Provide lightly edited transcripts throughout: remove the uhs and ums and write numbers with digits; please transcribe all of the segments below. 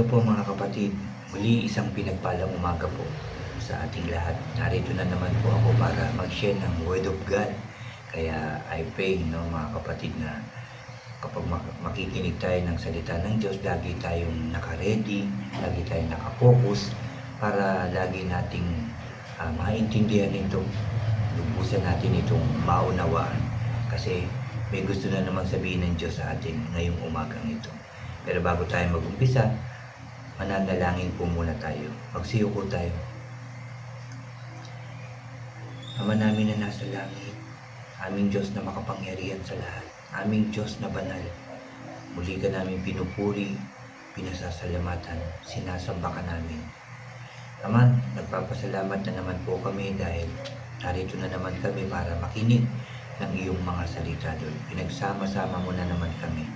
Hello po mga kapatid, muli isang pinagpalang umaga po sa ating lahat. Narito na naman po ako para mag-share ng Word of God. Kaya I pray mga kapatid na kapag makikinig tayo ng salita ng Diyos, lagi tayong naka-ready, lagi tayong naka-focus para lagi nating maintindihan ito, lubusan natin itong maunawaan. Kasi may gusto na naman sabihin ng Diyos sa atin ngayong umagang ito. Pero bago tayo mag-umpisa, mananalangin po muna tayo. Magsiyuko tayo. Ama namin na nasa langit, aming Diyos na makapangyarihan sa lahat, aming Diyos na banal, muli ka namin pinupuri, pinasasalamatan, sinasamba ka namin. Ama, nagpapasalamat na naman po kami dahil narito na naman kami para makinig ng iyong mga salita, Lord. Pinagsama-sama mo na naman kami.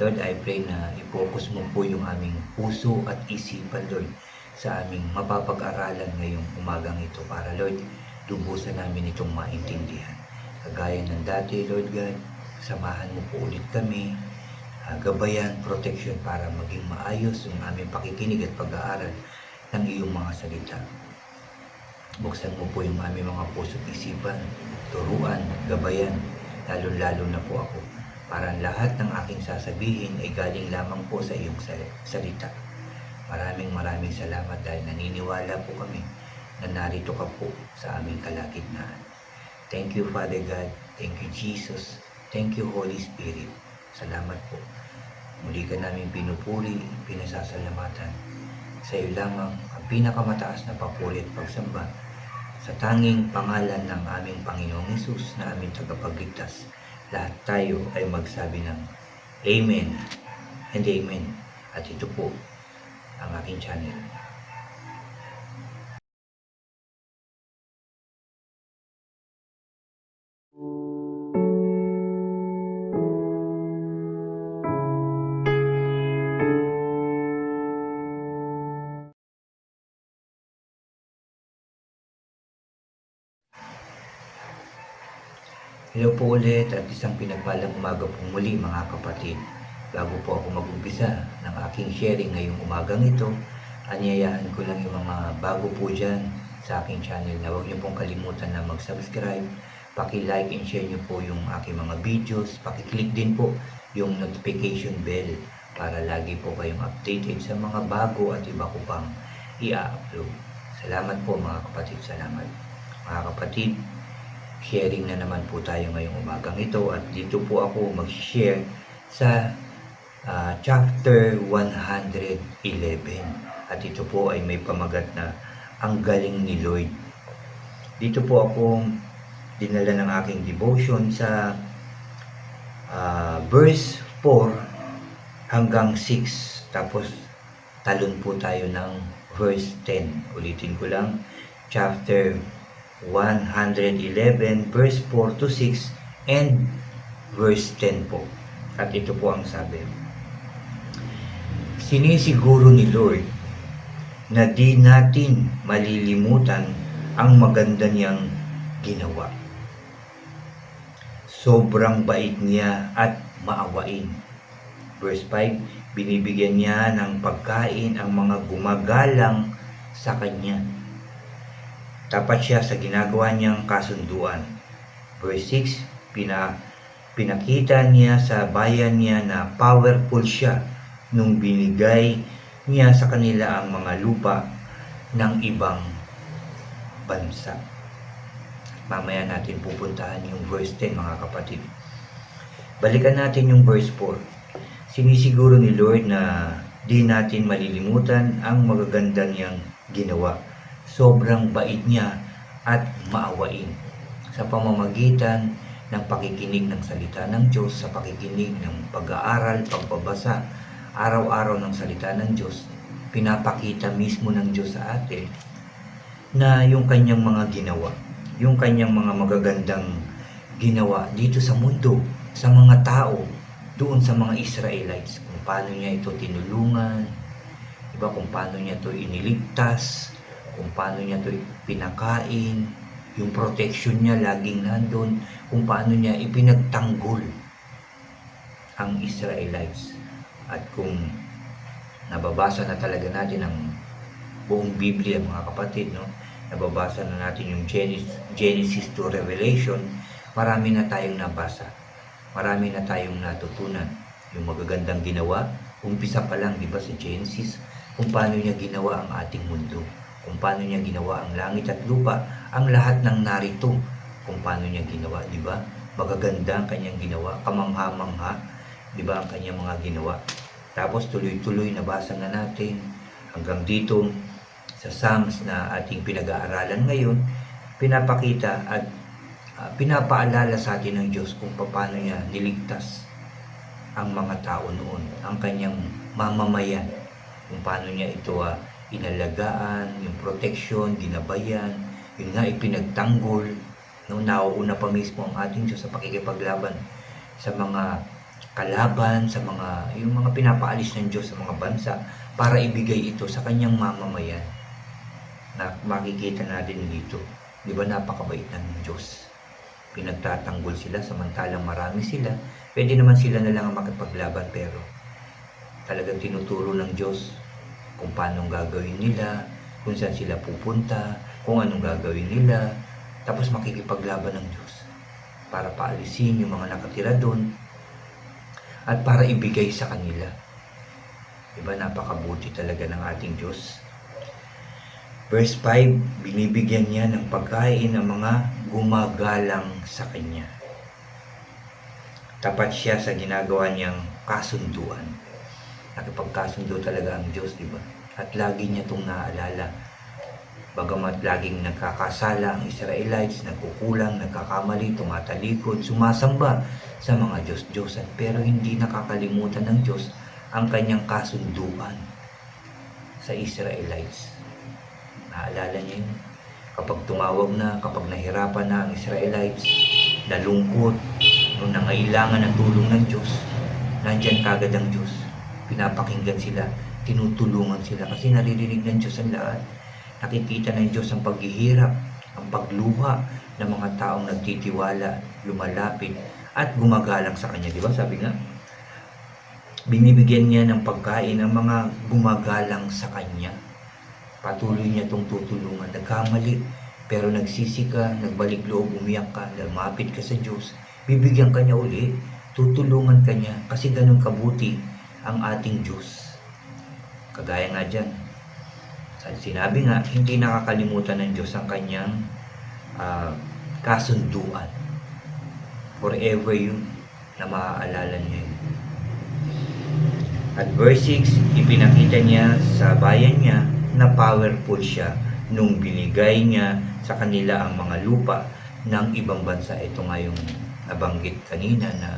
Lord, I pray na i-focus mo po yung aming puso at isipan, Lord, sa aming mapapag-aralan ngayong umagang ito para, Lord, lubusan namin itong maintindihan. Kagaya ng dati, Lord God, samahan mo po ulit kami, gabayan, protection para maging maayos yung aming pakikinig at pag-aaral ng iyong mga salita. Buksan mo po yung aming mga puso at isipan, turuan, gabayan, lalo-lalo na po ako. Para lahat ng aking sasabihin ay galing lamang po sa iyong salita. Maraming salamat dahil naniniwala po kami na narito ka po sa aming kalagitnaan. Thank you, Father God. Thank you, Jesus. Thank you, Holy Spirit. Salamat po. Muli ka namin pinupuri, pinasasalamatan. Sa iyo lamang ang pinakamataas na papuri at pagsamba sa tanging pangalan ng aming Panginoong Hesus na aming tagapagligtas. Lahat tayo ay magsabi ng Amen and Amen. At ito po ang aking channel. Hello po ulit at isang pinagpalang umaga po muli mga kapatid. Bago po ako mag-umpisa ng aking sharing ngayong umagang ito, anyayaan ko lang yung mga bago po dyan sa aking channel na huwag niyo pong kalimutan na mag-subscribe, paki-like and share niyo po yung aking mga videos, paki-click din po yung notification bell para lagi po kayong updated sa mga bago at iba ko pang i-upload. Salamat po mga kapatid, salamat. Mga kapatid, sharing na naman po tayo ngayong umagang ito at dito po ako mag-share sa chapter 111 at ito po ay may pamagat na ang galing ni Lord. Dito po ako dinala ng aking devotion sa verse 4 hanggang 6, tapos talon po tayo ng verse 10. Ulitin ko lang, chapter 111 verse 4 to 6 and verse 10 po. At ito po ang sabi: sinisiguro ni Lord na di natin malilimutan ang maganda niyang ginawa. Sobrang bait niya at maawain. Verse 5, binibigyan niya ng pagkain ang mga gumagalang sa kanya. Tapat siya sa ginagawa niyang kasunduan. Verse 6, pinakita niya sa bayan niya na powerful siya nung binigay niya sa kanila ang mga lupa ng ibang bansa. Mamaya natin pupuntahan yung verse 10 mga kapatid. Balikan natin yung verse 4. Sinisiguro ni Lord na di natin malilimutan ang magaganda niyang ginawa. Sobrang bait niya at maawain sa pamamagitan ng pakikinig ng salita ng Diyos, sa pakikinig ng pag-aaral, pagbabasa araw-araw ng salita ng Diyos. Pinapakita mismo ng Diyos sa atin na yung kanyang mga ginawa, yung kanyang mga magagandang ginawa dito sa mundo, sa mga tao, doon sa mga Israelites, kung paano niya ito tinulungan, iba kung paano niya ito iniligtas, kung paano niya ito pinakain, yung protection niya laging nandun, kung paano niya ipinagtanggol ang Israelites. At kung Nababasa na talaga natin ang buong Biblia, mga kapatid, no? Nababasa na natin yung Genesis to Revelation. Marami na tayong nabasa. Marami na tayong natutunan. Yung magagandang ginawa, umpisa pa lang, di ba, sa Genesis, kung paano niya ginawa ang ating mundo. Kung paano niya ginawa ang langit at lupa, ang lahat ng narito, kung paano niya ginawa, di ba? Magaganda ang kanyang ginawa, kamangha-mangha, di ba, ang kanyang mga ginawa. Tapos tuloy-tuloy nabasa na natin hanggang dito sa Psalms na ating pinag-aaralan ngayon, pinapakita at pinapaalala sa atin ng Diyos kung paano niya niligtas ang mga tao noon, ang kanyang mamamayan, kung paano niya ito inalagaan, yung protection, ginabayan, yun nga ipinagtanggol, no, nauuna pa mismo ang ating Diyos sa pakikipaglaban sa mga kalaban, sa mga yung mga pinapaalis ng Diyos sa mga bansa para ibigay ito sa kanyang mamamayan. Na makikita natin dito, di ba, napakabait ng Diyos. Pinagtatanggol sila samantalang marami sila. Pwede naman sila na lang ang makipaglaban, pero talagang tinuturo ng Diyos kung paano gagawin nila, kung saan sila pupunta, kung anong gagawin nila, tapos makikipaglaban ng Diyos para paalisin yung mga nakatira doon at para ibigay sa kanila. Diba, napakabuti talaga ng ating Diyos. Verse 5, binibigyan niya ng pagkain ang mga gumagalang sa Kanya. Tapat siya sa ginagawa niyang kasunduan. Nakipagkasundo talaga ang Diyos, diba? At lagi niya itong naaalala. Bagamat laging nagkakasala ang Israelites, nagkukulang, nagkakamali, tumatalikod, sumasamba sa mga Diyos-Diyosan, pero hindi nakakalimutan ng Diyos ang kanyang kasunduan sa Israelites. Naalala niyo yun? Kapag tumawag na, kapag nahirapan na ang Israelites, nalungkot, nung nangailangan ng tulong ng Diyos, nandyan kagad ang Diyos. Pinapakinggan sila, tinutulungan sila kasi naririnig ng Diyos ang lahat. Nakikita ng Diyos ang paghihirap, ang pagluha ng mga taong nagtitiwala, lumalapit, at gumagalang sa Kanya. Di ba? Sabi nga, binibigyan niya ng pagkain ang mga gumagalang sa Kanya. Patuloy niya itong tutulungan. Nagkamali, pero nagsisi ka, nagbalik loob, umiyak ka, lumapit ka sa Diyos, bibigyan ka niya uli, tutulungan ka niya, kasi ganun kabuti ang ating Diyos. Kagaya nga dyan, sinabi nga, hindi nakakalimutan ng Diyos ang kanyang kasunduan. Forever yun na maaalala niya yun. At verse 6, ipinakita niya sa bayan niya na powerful siya nung binigay niya sa kanila ang mga lupa ng ibang bansa. Ito nga yung nabanggit kanina na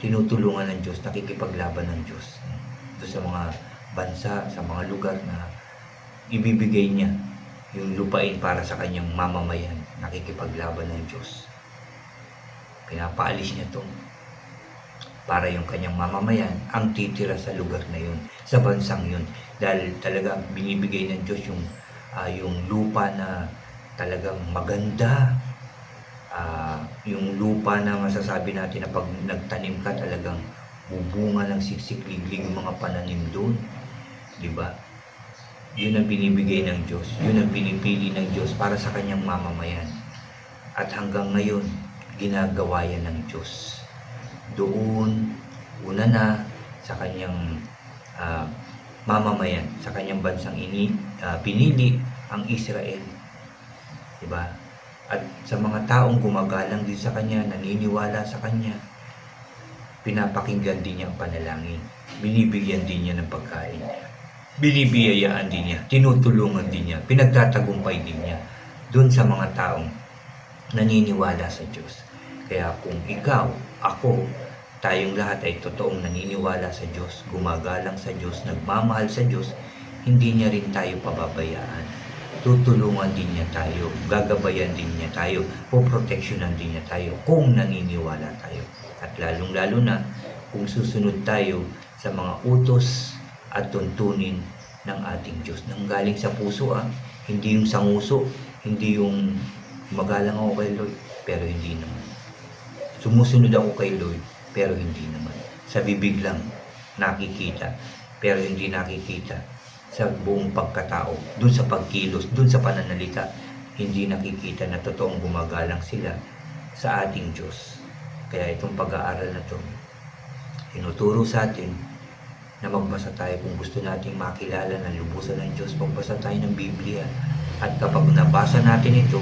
tinutulungan ng Diyos, nakikipaglaban ng Diyos ito sa mga bansa, sa mga lugar na ibibigay niya yung lupain para sa kanyang mamamayan. Nakikipaglaban ng Diyos. Pinapaalis niya ito para yung kanyang mamamayan ang titira sa lugar na yun, sa bansang yun. Dahil talaga binibigay ng Diyos yung lupa na talagang maganda, yung lupa na masasabi natin na pag nagtanim ka talagang bubunga ng siksik-liglig yung mga pananim doon, di ba? Yun ang binibigay ng Diyos, yun ang pinipili ng Diyos para sa kanyang mamamayan. At hanggang ngayon, ginagawa yan ng Diyos. Doon, una na sa kanyang mamamayan, sa kanyang bansang pinili ang Israel, di ba? At sa mga taong gumagalang din sa kanya, naniniwala sa kanya, pinapakinggan din niya ang panalangin, binibigyan din niya ng pagkain, binibiyayaan din niya, tinutulungan din niya, pinagtatagumpay din niya doon sa mga taong naniniwala sa Diyos. Kaya kung ikaw, ako, tayong lahat ay totoong naniniwala sa Diyos, gumagalang sa Diyos, nagmamahal sa Diyos, hindi niya rin tayo pababayaan. Tutulungan din niya tayo, gagabayan din niya tayo, poproteksyonan din niya tayo kung naniniwala tayo. At lalong-lalo na kung susunod tayo sa mga utos at tuntunin ng ating Diyos. Nang galing sa puso, hindi yung sanguso, hindi yung magalang ako kay Lord, pero hindi naman. Sumusunod ako kay Lord, pero hindi naman. Sa bibig lang nakikita pero hindi nakikita sa buong pagkatao, dun sa pagkilos, dun sa pananalita, hindi nakikita na totoong gumagalang sila sa ating Diyos. Kaya itong pag-aaral na to, tinuturo sa atin na magbasa tayo kung gusto nating makilala ng lubusan ng Diyos. Magbasa tayo ng Biblia. At kapag nabasa natin ito,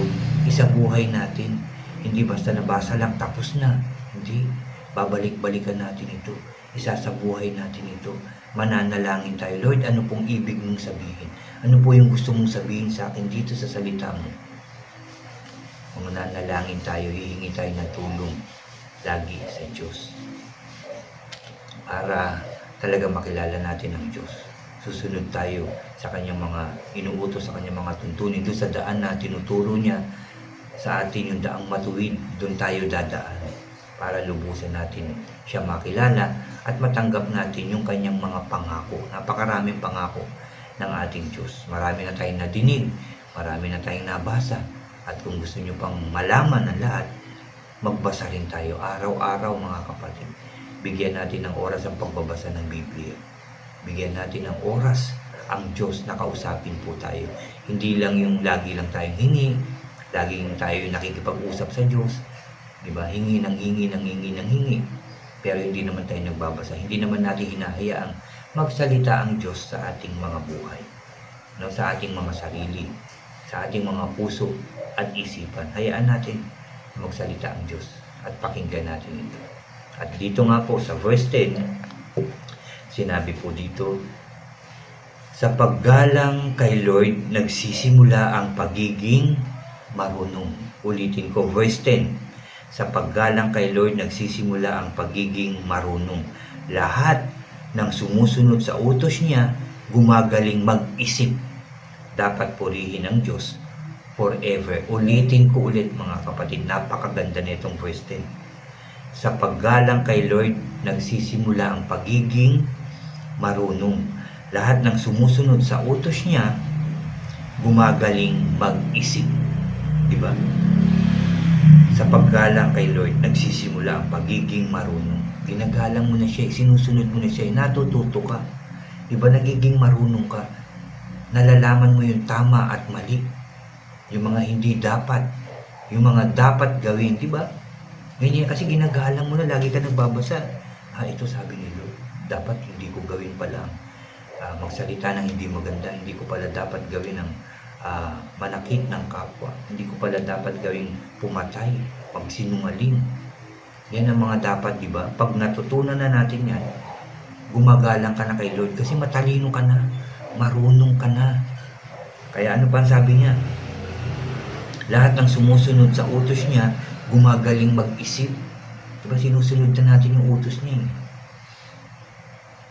isabuhay natin. Hindi basta nabasa lang, tapos na. Hindi. Babalik-balikan natin ito. Isasabuhay natin ito. Mananalangin tayo. Lord, ano pong ibig mong sabihin? Ano po yung gusto mong sabihin sa akin dito sa salita mo? Mananalangin tayo, hihingi tayo ng tulong lagi sa Diyos. Para talaga makilala natin ang Diyos. Susunod tayo sa kanyang mga inuutos, sa kanyang mga tuntunin. Doon sa daan na tinuturo niya sa atin, yung daang matuwid, doon tayo dadaan para lubusan natin siya makilala at matanggap natin yung kanyang mga pangako. Napakaraming pangako ng ating Diyos. Marami na tayong nadinig, marami na tayong nabasa. At kung gusto nyo pang malaman ang lahat, magbasa rin tayo araw-araw mga kapatid. Bigyan natin ng oras ang pagbabasa ng Biblia. Bigyan natin ng oras ang Diyos na kausapin po tayo. Hindi lang yung lagi lang tayong hingi, laging tayo nakikipag-usap sa Diyos. Diba? Hingi ng hingi ng hingi ng hingi. Pero hindi naman tayo nagbabasa. Hindi naman natin hinahayaang magsalita ang Diyos sa ating mga buhay. No? Sa ating mga sarili, sa ating mga puso at isipan. Hayaan natin magsalita ang Diyos at pakinggan natin ito. At dito nga po sa verse 10, sinabi po dito, sa paggalang kay Lord, nagsisimula ang pagiging marunong. Ulitin ko, verse 10. Sa paggalang kay Lord, nagsisimula ang pagiging marunong. Lahat ng sumusunod sa utos niya, gumagaling mag-isip. Dapat purihin ang Diyos forever. Ulitin ko ulit mga kapatid, napakaganda nitong verse 10. Sa paggalang kay Lord, nagsisimula ang pagiging marunong. Lahat ng sumusunod sa utos niya, gumagaling mag-isip. Diba? Sa paggalang kay Lord, nagsisimula ang pagiging marunong. Ginagalang mo na siya, sinusunod mo na siya, natututo ka. Diba? Nagiging marunong ka. Nalalaman mo yung tama at mali. Yung mga hindi dapat. Yung mga dapat gawin. Diba? Ganyan kasi ginagalang mo na, lagi ka nagbabasa. Ito sabi ni Lord, dapat hindi ko gawin pala magsalita ng hindi maganda. Hindi ko pala dapat gawin ng manakit ng kapwa. Hindi ko pala dapat gawing pumatay, pagsinungaling. Yan ang mga dapat, di ba? Pag natutunan na natin yan, gumagalang ka na kay Lord kasi matalino ka na, marunong ka na. Kaya ano pa ang sabi niya? Lahat ng sumusunod sa utos niya, gumagaling mag-isip. Diba sinusunod na natin yung utos niya eh.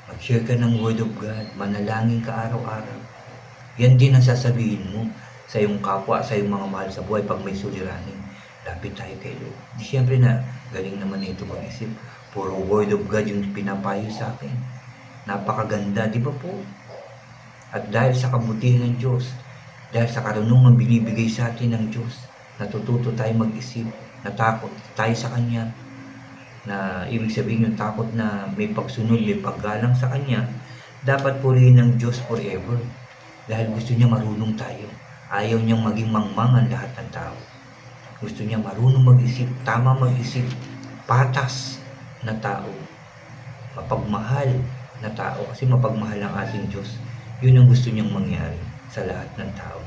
Mag-share ka ng Word of God, manalangin ka araw-araw. Yan din ang sasabihin mo sa iyong kapwa, sa iyong mga mahal sa buhay pag may suliranin. Lapit tayo kay Lord. Di siyempre na, galing naman ito mag-isip. Puro Word of God yung pinapayo sa akin. Napakaganda, di ba po? At dahil sa kabutihan ng Diyos, dahil sa karunungan binibigay sa atin ng Diyos, natututo tayo mag-isip, natakot tayo sa Kanya, na ibig sabihin yung takot na may pagsunod, may paggalang sa Kanya, dapat purihin ng Diyos forever. Dahil gusto niya marunong tayo. Ayaw niyang maging mangmangan lahat ng tao. Gusto niya marunong mag-isip, tama mag-isip, patas na tao, mapagmahal na tao. Kasi mapagmahal ang ating Diyos. Yun ang gusto niyang mangyari sa lahat ng tao.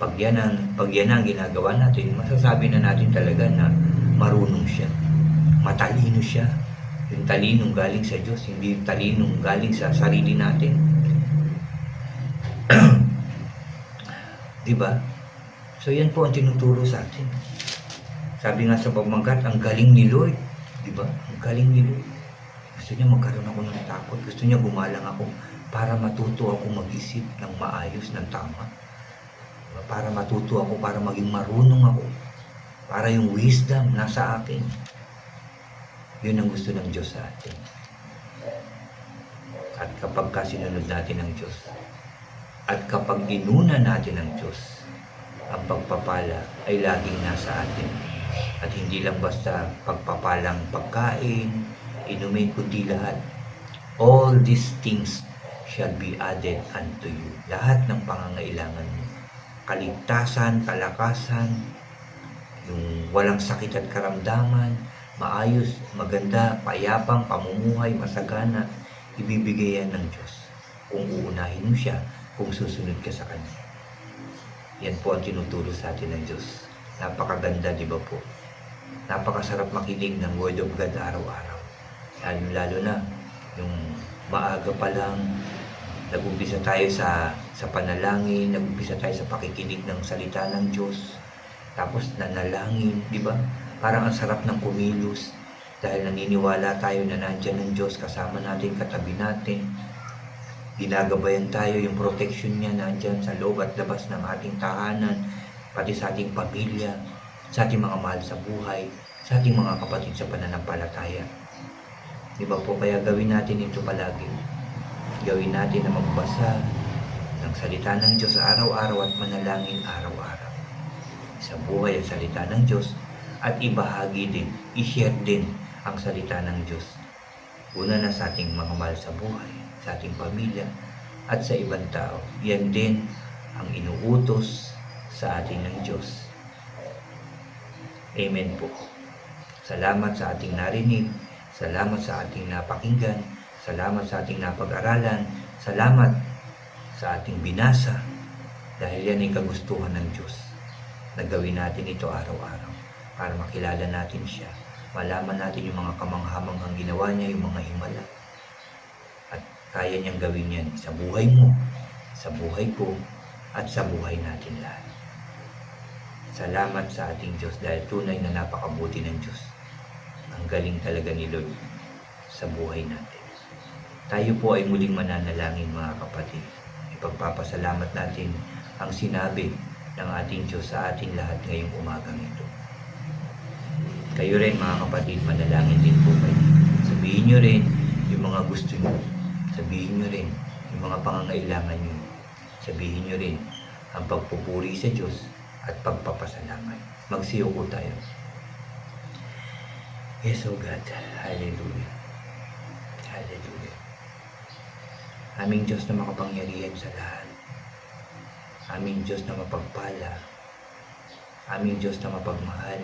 Pag yan ang ginagawa natin, masasabi na natin talaga na marunong siya. Matalino siya. Yung talinong galing sa Diyos, hindi yung talinong galing sa sarili natin. Diba? So yan po ang tinuturo sa atin. Sabi nga sa pamangkat, ang galing ni Lord. Diba? Ang galing ni Lord. Gusto niya magkaroon ako ng takot. Gusto niya gumalang ako para matuto ako mag-isip ng maayos, ng tama. Para matuto ako, para maging marunong ako. Para yung wisdom nasa akin. Yun ang gusto ng Diyos sa atin. At kapag sinunod natin ang Diyos, at kapag inuna natin ang Diyos, ang pagpapala ay laging nasa atin. At hindi lang basta pagpapalang pagkain, inumin, kundi lahat. All these things shall be added unto you. Lahat ng pangangailangan mo. Kaligtasan, kalakasan, yung walang sakit at karamdaman, maayos, maganda, payapang, pamumuhay, masagana, ibibigay yan ng Diyos. Kung uunahin mo siya, kung susunod ka sa Kanya. Yan po ang tinuturo sa atin ng Diyos. Napakaganda, di ba po? Napakasarap makinig ng Word of God araw-araw. Lalo na, yung maaga pa lang, nag-umpisa tayo sa panalangin, nag-umpisa tayo sa pakikinig ng salita ng Diyos. Tapos nanalangin, di ba? Parang ang sarap ng kumilos dahil naniniwala tayo na nandyan ng Diyos kasama natin, katabi natin. Ginagabayan tayo, yung protection niya nandyan sa loob at labas ng ating tahanan, pati sa ating pamilya, sa ating mga mahal sa buhay, sa ating mga kapatid sa pananampalataya. Di ba po? Kaya gawin natin ito palagi. Gawin natin na magbasa ng salita ng Diyos araw-araw at manalangin araw-araw. Sa buhay ang salita ng Diyos at ibahagi din, i-share din ang salita ng Diyos. Una na sa ating mga mahal sa buhay, sa ating pamilya at sa ibang tao. Yan din ang inuutos sa atin ng Diyos. Amen po. Salamat sa ating narinig, salamat sa ating napakinggan, salamat sa ating napag-aralan, salamat sa ating binasa, dahil yan ay kagustuhan ng Diyos na gawin natin ito araw-araw para makilala natin siya, malaman natin yung mga kamanghamanghang ginawa niya, yung mga himala, at kaya niyang gawin yan sa buhay mo, sa buhay ko, at sa buhay natin lahat. Salamat sa ating Diyos dahil tunay na napakabuti ng Diyos. Ang galing talaga ni Lord sa buhay natin. Tayo po ay muling mananalangin, mga kapatid. Ipagpapasalamat natin ang sinabi ng ating Diyos sa ating lahat ngayong umagang ito. Kayo rin, mga kapatid, manalangin din po kayo. Sabihin nyo rin yung mga gusto nyo. Sabihin nyo rin yung mga pangangailangan nyo. Sabihin nyo rin ang pagpupuri sa Diyos at pagpapasalamat. Magsiyoko tayo. Yes, O God. Hallelujah. Hallelujah. Aming Diyos na makapangyarihan sa lahat. Aming Diyos na mapagpala. Aming Diyos na mapagmahal.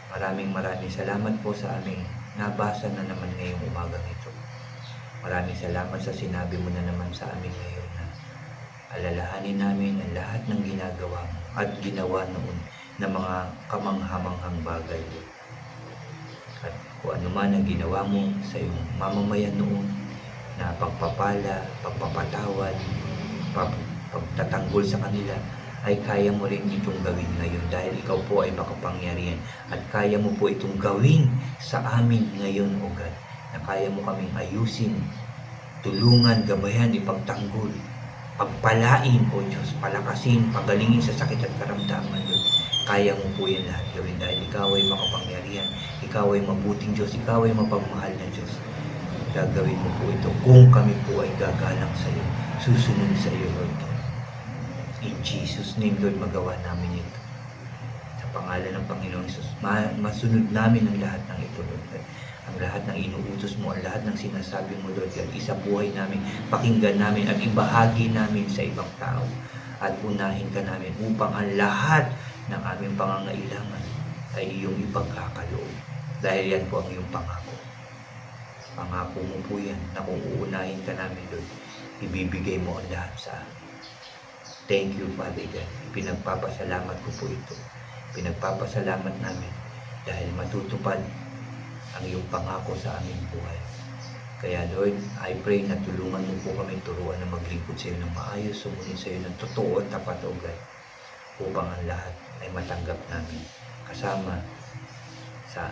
Maraming salamat po sa aming nabasa na naman ngayong umagang ito. Maraming salamat sa sinabi mo na naman sa amin ngayon na alalahanin namin ang lahat ng ginagawa mo at ginawa noon na mga kamanghamanghang bagay. At kung ano man ang ginawa mo sa iyong mamamayan noon na pagpapala, pagpapatawad, pagtatanggol sa kanila, ay kaya mo rin itong gawin ngayon dahil ikaw po ay makapangyarihan at kaya mo po itong gawin sa amin ngayon, O God, na kaya mo kaming ayusin, tulungan, gabayan, ipagtanggol, pagpalain, O Diyos, palakasin, pagalingin sa sakit at karamdaman, Lord. Kaya mo po yan lahat gawin dahil ikaw ay makapangyarihan, ikaw ay mabuting Diyos, ikaw ay mapagmahal na Diyos. Gagawin mo po ito kung kami po ay gagalang sa iyo, susunod sa iyo, Lord. In Jesus' name, Lord, magawa namin ito. Sa pangalan ng Panginoong Jesus, masunod namin ang lahat ng ito, Lord. Ang lahat ng inuutos mo, ang lahat ng sinasabi mo, Lord God, isabuhay namin, pakinggan namin at ibahagi namin sa ibang tao. At unahin ka namin upang ang lahat ng aming pangangailangan ay iyong ipagkakaloob. Dahil yan po ang iyong pangako. Pangako mo po yan na kung uunahin ka namin, Lord, ibibigay mo ang lahat sa amin. Thank you, Father God. Pinagpapasalamat ko po ito. Pinagpapasalamat namin dahil matutupad ang iyong pangako sa aming buhay. Kaya Lord, I pray na tulungan mo po kami turuan na maglingkod sa iyo ng maayos, sumunod sa iyo ng totoo at tapat, O God, upang ang lahat ay matanggap namin kasama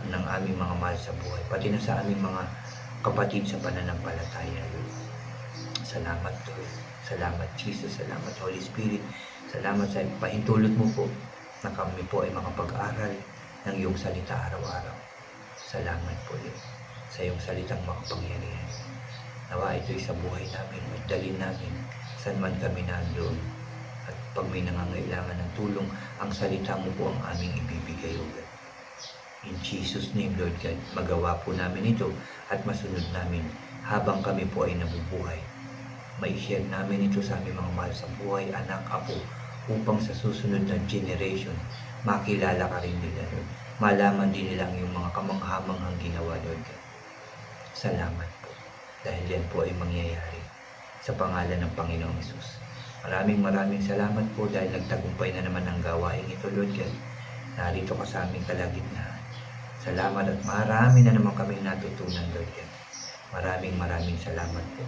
ng aming mga mahal sa buhay, pati na sa aming mga kapatid sa pananampalataya, Lord. Salamat, Lord. Salamat, Jesus. Salamat, Holy Spirit. Salamat sa pahintulot mo po na kami po ay makapag-aral ng iyong salita araw-araw. Salamat po, Lord, sa iyong salitang makapangyarihan. Nawa ito'y sa buhay namin at dalhin namin saan man kami nandoon. At pag may nangangailangan ng tulong, ang salita mo po ang aming ibibigay, O God. In Jesus' name, Lord God, magawa po namin ito at masunod namin habang kami po ay nabubuhay mai-share namin ito sa aming mga mahal sa buhay, anak, apo, upang sa susunod na generation, makilala ka rin nila, Lord. Malaman din nila yung mga kamanghamanghang ginawa, Lord God. Salamat po. Dahil yan po ay mangyayari sa pangalan ng Panginoong Hesus. Maraming salamat po dahil nagtagumpay na naman ang gawain ito, Lord God. Narito ka sa aming kalagitnaan. Salamat at marami na naman kami natutunan, Lord God. Maraming salamat po.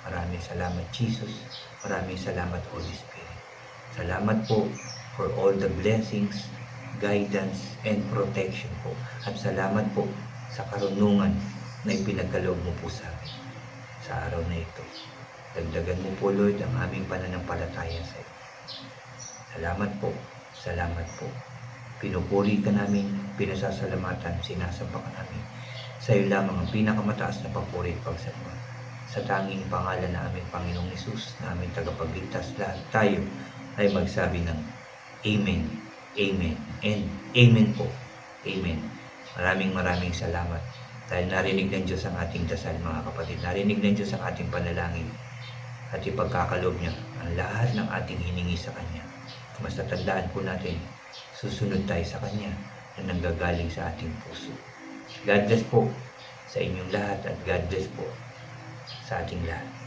Maraming salamat, Jesus. Maraming salamat, Holy Spirit. Salamat po for all the blessings, guidance, and protection po. At salamat po sa karunungan na ipinagkaloob mo po sa amin sa araw na ito. Dagdagan mo po, Lord, ang aming pananampalataya sa iyo. Salamat po. Salamat po. Pinupuri ka namin, pinasasalamatan, sinasamba ka namin. Sa iyo lamang ang pinakamataas na papuri at pagsamba. Sa tanging pangalan na aming Panginoong Hesus, na aming tagapagligtas, lahat tayo ay magsabi ng Amen, Amen, and Amen po. Amen. Maraming salamat. Dahil narinig ng Diyos ang ating dasal, mga kapatid. Narinig ng Diyos ang ating panalangin. At ipagkakaloob niya ang lahat ng ating hiningi sa Kanya. Mas tatandaan po natin, susunod tayo sa Kanya na nanggagaling sa ating puso. God bless po sa inyong lahat at God bless po sa ating lahat.